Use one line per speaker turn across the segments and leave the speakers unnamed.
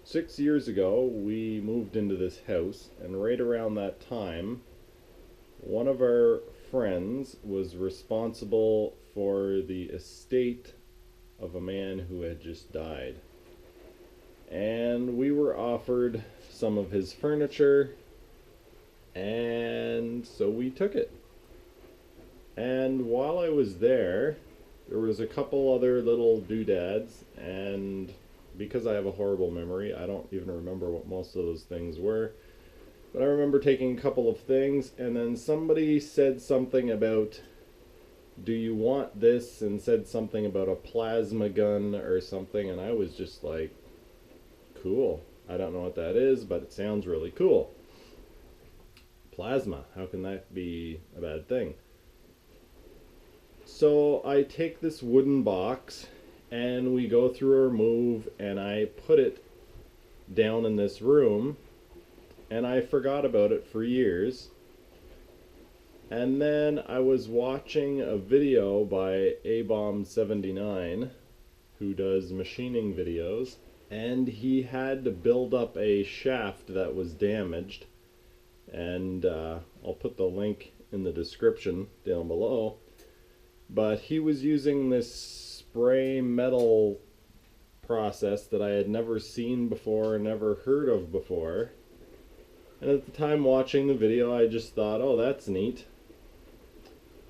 6 years ago, we moved into this house, and right around that time, one of our friends was responsible for the estate of a man who had just died. And we were offered some of his furniture, and so we took it. And while I was there was a couple other little doodads, and because I have a horrible memory, I don't even remember what most of those things were. But I remember taking a couple of things, and then somebody said something about, do you want this? And said something about a plasma gun or something, and I was just like, cool. I don't know what that is, but it sounds really cool. Plasma, how can that be a bad thing? So I take this wooden box and we go through our move, and I put it down in this room, and I forgot about it for years. And then I was watching a video by ABomb79, who does machining videos, and he had to build up a shaft that was damaged, and I'll put the link in the description down below. But he was using this spray metal process that I had never seen before, never heard of before. And at the time watching the video, I just thought, oh, that's neat.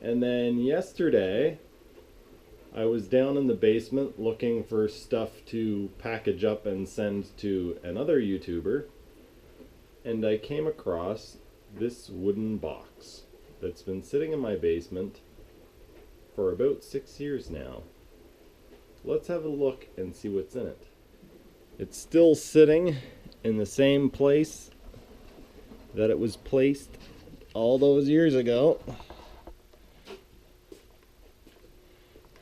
And then yesterday, I was down in the basement looking for stuff to package up and send to another YouTuber, and I came across this wooden box that's been sitting in my basement for about 6 years now. Let's have a look and see what's in it. It's still sitting in the same place that it was placed all those years ago.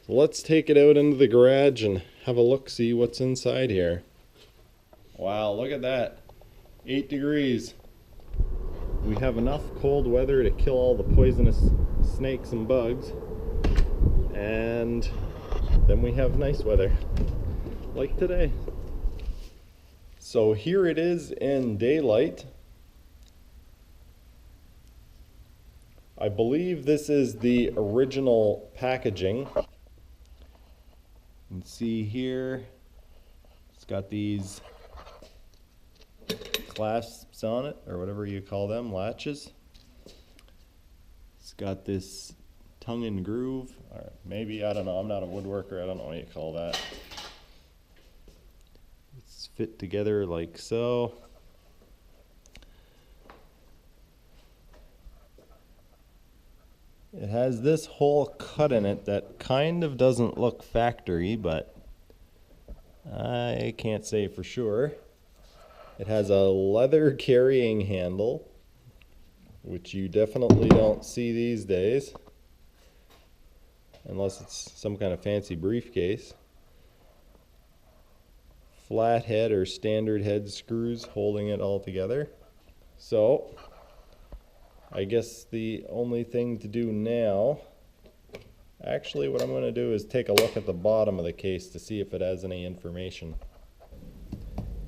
So let's take it out into the garage and have a look, see what's inside here. Wow, look at that. 8 degrees. We have enough cold weather to kill all the poisonous snakes and bugs. And then we have nice weather, like today. So here it is in daylight. I believe this is the original packaging. You can see here, it's got these clasps on it, or whatever you call them, latches. It's got this tongue and groove, or maybe, I don't know, I'm not a woodworker, I don't know what you call that. It's fit together like so. It has this hole cut in it that kind of doesn't look factory, but I can't say for sure. It has a leather carrying handle, which you definitely don't see these days, unless it's some kind of fancy briefcase. Flat head or standard head screws holding it all together. So I guess the only thing to do now, actually what I'm going to do is take a look at the bottom of the case to see if it has any information.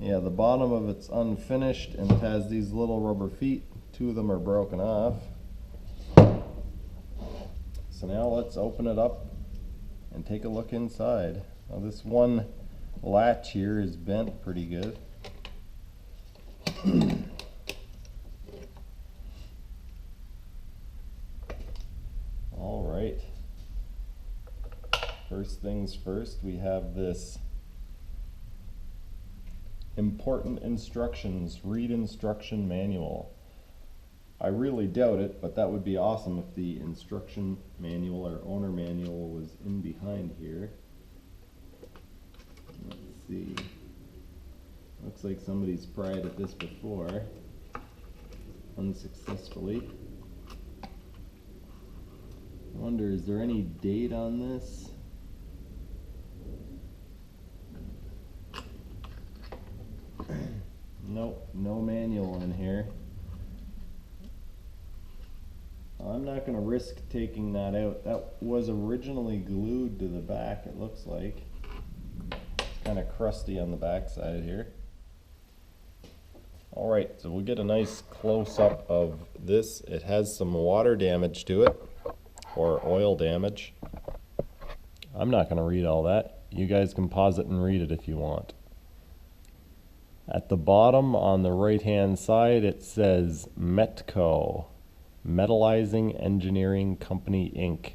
Yeah, the bottom of it's unfinished and it has these little rubber feet. 2 of them are broken off. So now let's open it up and take a look inside. Now this one latch here is bent pretty good. Alright. First things first, we have this important instructions, read instruction manual. I really doubt it, but that would be awesome if the instruction manual or owner manual was in behind here. Let's see. Looks like somebody's pried at this before, unsuccessfully. I wonder, is there any date on this? Nope, no manual in here. I'm not going to risk taking that out. That was originally glued to the back, it looks like. It's kind of crusty on the back side here. Alright, so we'll get a nice close-up of this. It has some water damage to it, or oil damage. I'm not going to read all that. You guys can pause it and read it if you want. At the bottom on the right-hand side it says Metco, Metallizing Engineering Company, Inc.,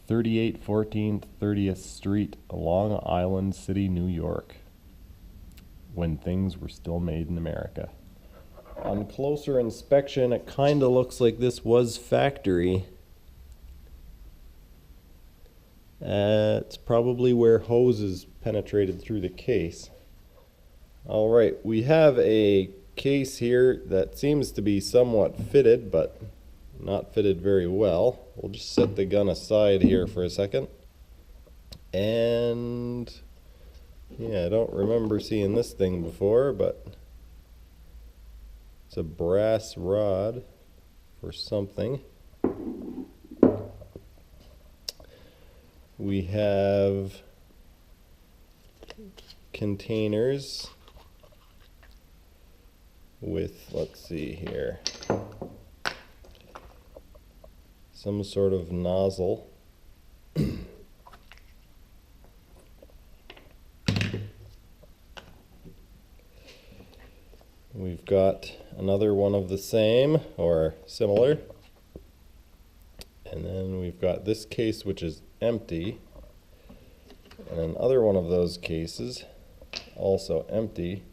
3814 30th Street, Long Island City, New York, when things were still made in America. On closer inspection, it kind of looks like this was factory. It's probably where hoses penetrated through the case. Alright, we have a case here that seems to be somewhat fitted, but not fitted very well. We'll just set the gun aside here for a second. And yeah, I don't remember seeing this thing before, but it's a brass rod for something. We have containers with, let's see here, some sort of nozzle. We've got another one of the same or similar. And then we've got this case which is empty. And another one of those cases, also empty.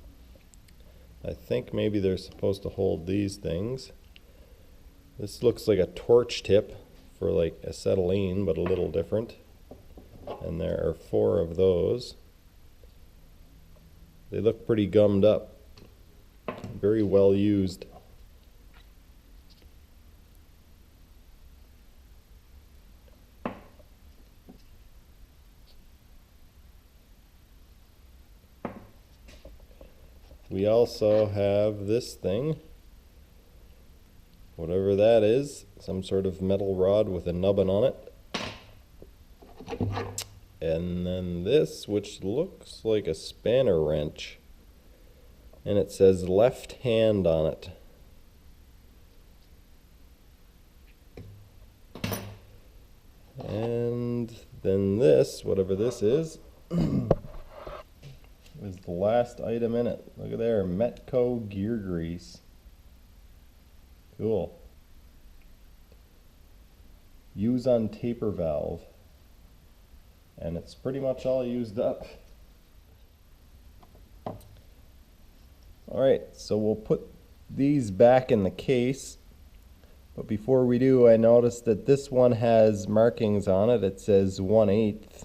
I think maybe they're supposed to hold these things. This looks like a torch tip for like acetylene, but a little different. And there are 4 of those. They look pretty gummed up. Very well used. We also have this thing, whatever that is, some sort of metal rod with a nubbin on it. And then this, which looks like a spanner wrench, and it says left hand on it. And then this, whatever this is the last item in it. Look at there, Metco gear grease. Cool. Use on taper valve. And it's pretty much all used up. Alright, so we'll put these back in the case. But before we do, I noticed that this one has markings on it. It says 1/8.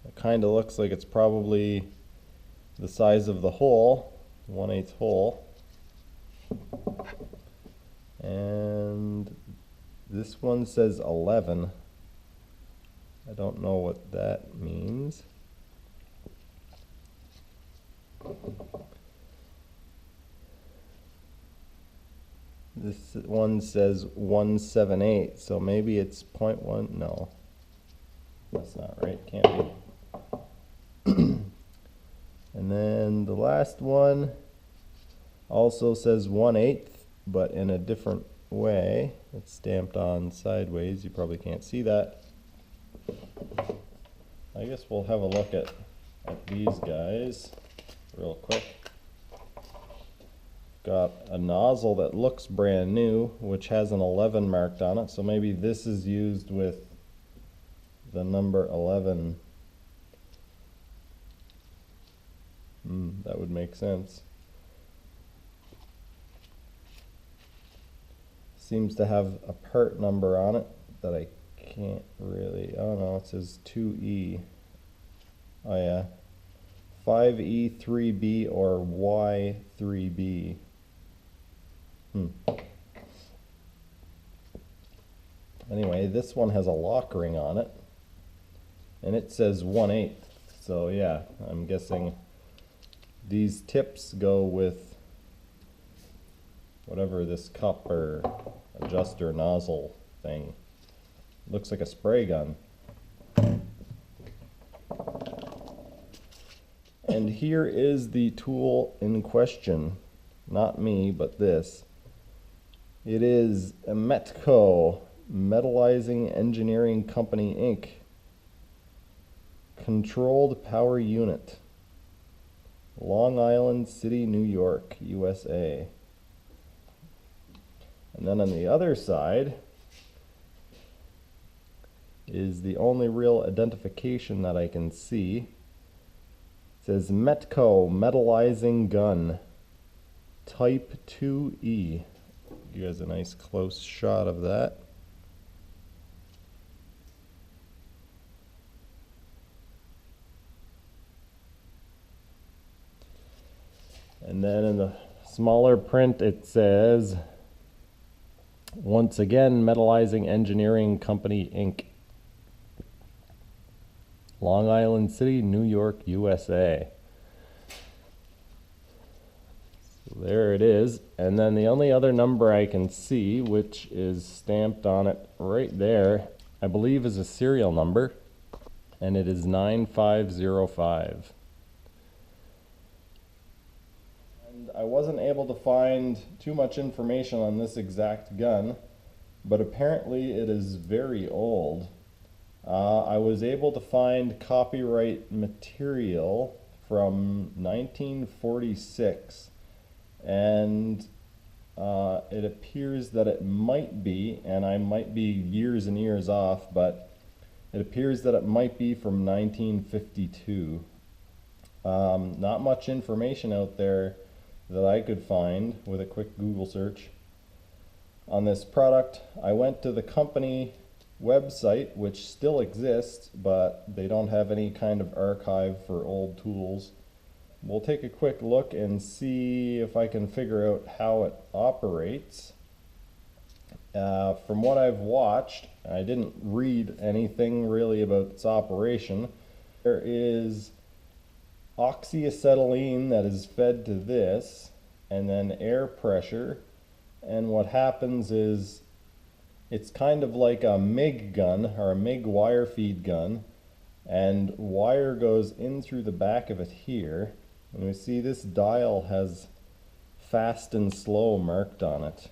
It kind of looks like it's probably the size of the hole, 1/8 hole. And this one says 11. I don't know what that means. This one says 1/7/8, so maybe it's 0.1. No, that's not right. Can't be. And then the last one also says 1/8, but in a different way. It's stamped on sideways. You probably can't see that. I guess we'll have a look at these guys real quick. Got a nozzle that looks brand new, which has an 11 marked on it, so maybe this is used with the number 11. That would make sense. Seems to have a part number on it that I can't really, oh no, it says 2E. Oh yeah, 5E3B or Y3B. Anyway, this one has a lock ring on it, and it says 1/8. So yeah, I'm guessing these tips go with whatever this cup or adjuster nozzle thing. Looks like a spray gun. And And here is the tool in question. Not me, but this. It is a Metco, Metallizing Engineering Company, Inc. Controlled Power Unit. Long Island City, New York, USA. And then on the other side is the only real identification that I can see. It says Metco Metallizing Gun, Type 2E. Give you guys a nice close shot of that. And then in the smaller print it says, once again, Metallizing Engineering Company, Inc. Long Island City, New York, USA. So there it is. And then the only other number I can see, which is stamped on it right there, I believe is a serial number, and it is 9505. I wasn't able to find too much information on this exact gun, but apparently it is very old. I was able to find copyright material from 1946, and it appears that it might be, and I might be years and years off, but it appears that it might be from 1952. Not much information out there that I could find with a quick Google search on this product. I went to the company website, which still exists, but they don't have any kind of archive for old tools. We'll take a quick look and see if I can figure out how it operates. From what I've watched, I didn't read anything really about its operation. There is oxyacetylene that is fed to this, and then air pressure, and what happens is it's kind of like a MIG gun, or a MIG wire feed gun, and wire goes in through the back of it here, and we see this dial has fast and slow marked on it.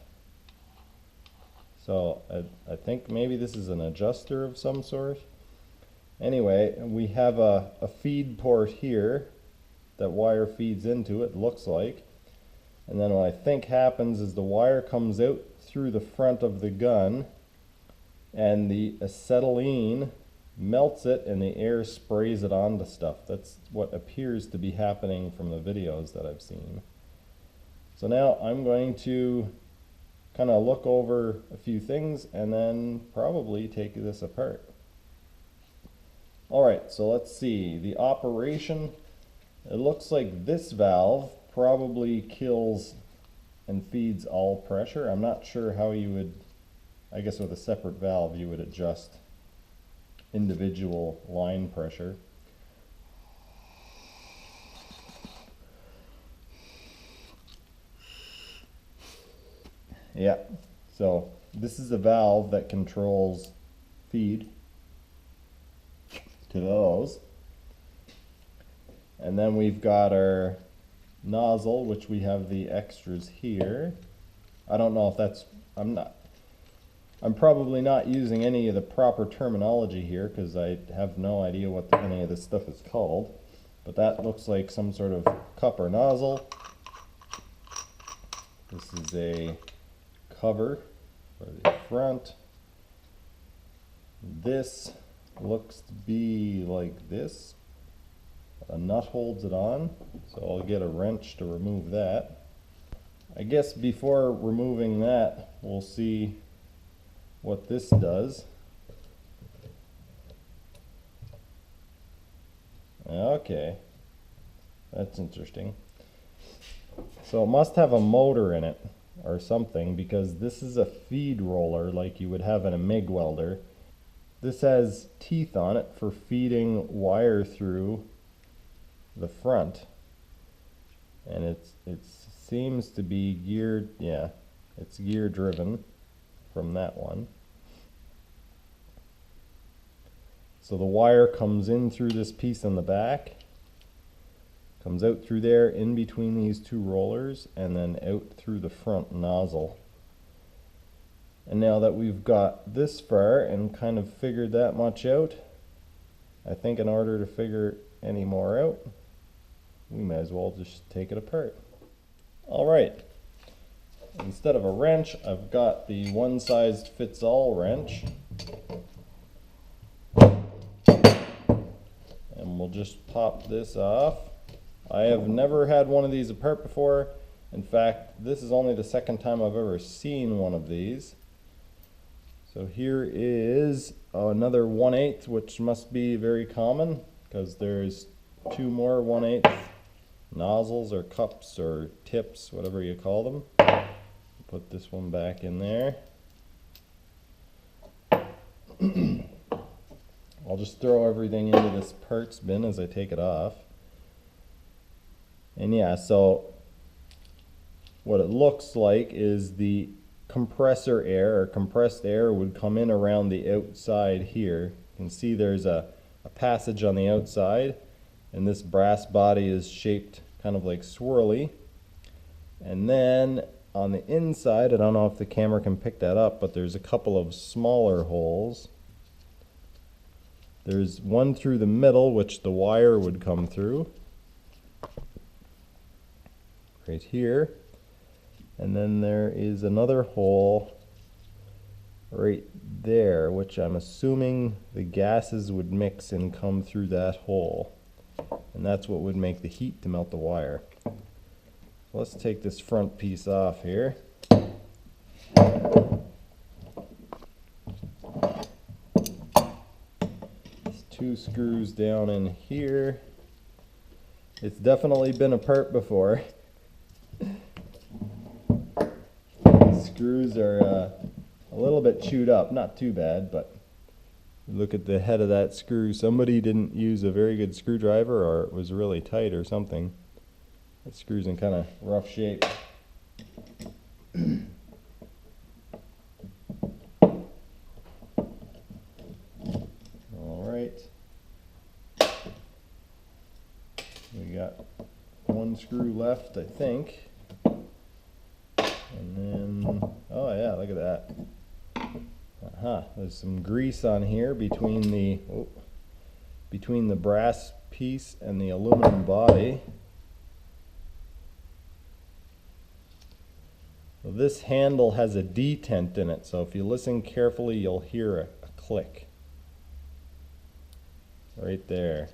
So I think maybe this is an adjuster of some sort. Anyway, we have a feed port here that wire feeds into, it looks like. And then what I think happens is the wire comes out through the front of the gun, and the acetylene melts it and the air sprays it onto stuff. That's what appears to be happening from the videos that I've seen. So now I'm going to kind of look over a few things and then probably take this apart. Alright, so let's see. The operation, it looks like this valve probably kills and feeds all pressure. I'm not sure how you would, I guess with a separate valve you would adjust individual line pressure. Yeah, so this is a valve that controls feed to those. And then we've got our nozzle, which we have the extras here. I don't know if that's, I'm probably not using any of the proper terminology here because I have no idea what any of this stuff is called. But that looks like some sort of cup or nozzle. This is a cover for the front. This looks to be like this. A nut holds it on, so I'll get a wrench to remove that. I guess before removing that, we'll see what this does. Okay, that's interesting. So it must have a motor in it or something, because this is a feed roller like you would have in a MIG welder. This has teeth on it for feeding wire through the front, and it seems to be geared, yeah, it's gear driven from that one. So the wire comes in through this piece in the back, Comes out through there, in between these two rollers, and then out through the front nozzle. And now that we've got this far and kind of figured that much out, I think in order to figure any more out, we may as well just take it apart. Alright, instead of a wrench, I've got the one-size-fits-all wrench. And we'll just pop this off. I have never had one of these apart before. In fact, this is only the second time I've ever seen one of these. So here is another 1/8, which must be very common because there's two more 1/8 nozzles or cups or tips, whatever you call them. Put this one back in there. I'll just throw everything into this parts bin as I take it off. And yeah, so what it looks like is the compressor air or compressed air would come in around the outside here. You can see there's a passage on the outside, and this brass body is shaped kind of like swirly. And then on the inside, I don't know if the camera can pick that up, but there's a couple of smaller holes. There's one through the middle, which the wire would come through. Right here. And then there is another hole right there, which I'm assuming the gases would mix and come through that hole. And that's what would make the heat to melt the wire. Let's take this front piece off here. There's two screws down in here. It's definitely been apart before. These screws are a little bit chewed up, not too bad, but look at the head of that screw. Somebody didn't use a very good screwdriver, or it was really tight or something. That screw's in kind of rough shape. Alright. We got one screw left, I think. And then, oh yeah, look at that. There's some grease on here between the brass piece and the aluminum body. So this handle has a detent in it, so if you listen carefully, you'll hear a click. Right there.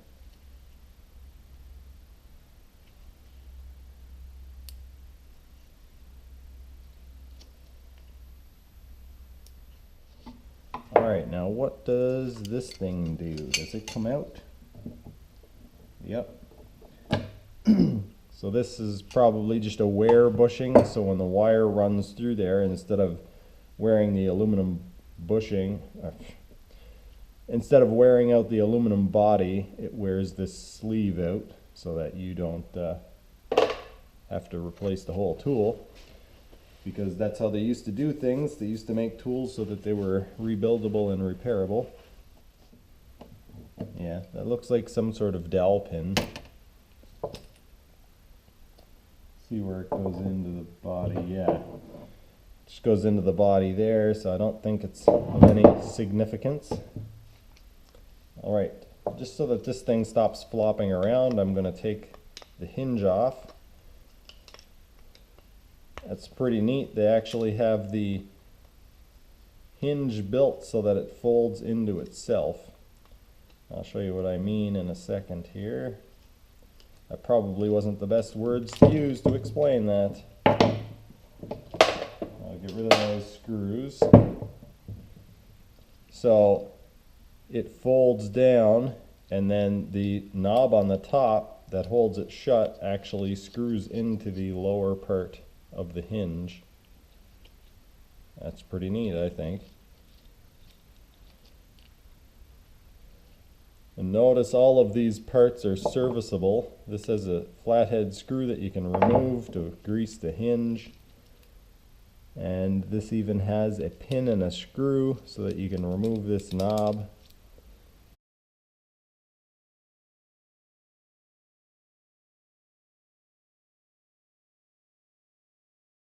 Alright, now what does this thing do? Does it come out? Yep. So this is probably just a wear bushing, so when the wire runs through there, instead of wearing the aluminum bushing, instead of wearing out the aluminum body, it wears this sleeve out so that you don't have to replace the whole tool. Because that's how they used to do things. They used to make tools so that they were rebuildable and repairable. Yeah, that looks like some sort of dowel pin. See where it goes into the body. Yeah, just goes into the body there, so I don't think it's of any significance. Alright, just so that this thing stops flopping around, I'm going to take the hinge off. That's pretty neat. They actually have the hinge built so that it folds into itself. I'll show you what I mean in a second here. That probably wasn't the best words to use to explain that. I'll get rid of those screws. So it folds down, and then the knob on the top that holds it shut actually screws into the lower part of the hinge. That's pretty neat, I think. And notice all of these parts are serviceable. This has a flathead screw that you can remove to grease the hinge. And this even has a pin and a screw so that you can remove this knob